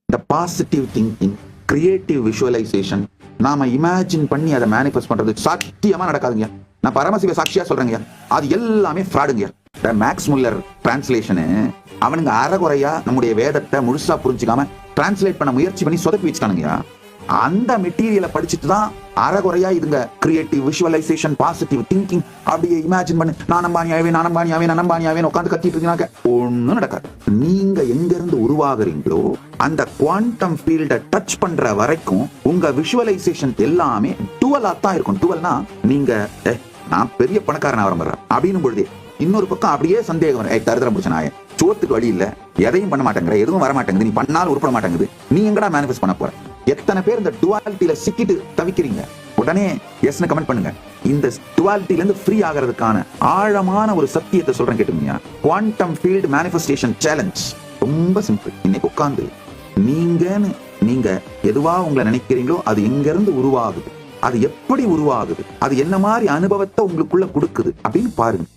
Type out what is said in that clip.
இந்த positive thinking, creative visualisation, நாம imagine பண்ணி அதை மேனிஃபெஸ்ட் பண்றது சத்தியமா நடக்காதுங்க. நான் பரமசிவ சாட்சியா சொல்றேங்க, அது எல்லாமே ஃப்ராடுங்க. மேக்ஸ் முல்லர் டிரான்ஸ்லேஷனு அவனுங்க அறகுறையா நம்முடைய வேதத்தை முழுசா புரிஞ்சுக்காம டிரான்ஸ்லேட் பண்ண முயற்சி பண்ணி சொதப்பி வச்சுட்டானுங்க. அந்த மெட்டீரியலை படிச்சுட்டு தான் அறகுறையா இதுங்க கிரியேட்டிவ் விஷுவலைசேஷன், பாசிட்டிவ் திங்கிங், அப்படியே இமேஜின் பண்ணி நான் நம்பானியாவே உட்காந்து கத்திட்டு இருக்கீங்க, ஒண்ணும் நடக்காது. நீங்க எங்க இருந்து உருவாகுறீங்களோ அந்த குவாண்டம் ஃபீல்ட டச் பண்ற வரைக்கும் உங்க விஷுவலைசேஷன் எல்லாமே டுவலா தான் இருக்கும். டுவல்னா நீங்க நான் பெரிய பணக்காரன் ஆரம்பிறேன் அப்படின்னு பொழுதே இன்னொரு பக்கம் அப்படியே சந்தேகம் வரும், தருதரம் பிடிச்ச நாய, சோத்துக்கு வழி இல்ல, எதையும் பண்ண மாட்டேங்கிற, எதுவும் வர மாட்டேங்குது, நீ பண்ணாலும் உருப்பட மாட்டேங்குது, நீ எங்கடா மேனிஃபெஸ்ட் பண்ண போற? எத்தனை பேர் இந்த டுவாலிட்டியில சிக்கிட்டு தவிக்கிறீங்க? உடனே எஸ்னு கமெண்ட் பண்ணுங்க. இந்த டுவாலிட்டில இருந்து ஃப்ரீ ஆகிறதுக்கான ஆழமான ஒரு சத்தியத்தை சொல்றேன் கேட்டுங்க. குவாண்டம் ஃபீல்ட் மேனிஃபெஸ்டேஷன் சேலஞ்ச் ரொம்ப சிம்பிள். இன்னைக்கு உட்கார்ந்து நீங்க எதுவா உங்களை நினைக்கிறீங்களோ அது எங்க இருந்து உருவாகுது, அது எப்படி உருவாகுது, அது என்ன மாதிரி அனுபவத்தை உங்களுக்குள்ள கொடுக்குது அப்படின்னு பாருங்க.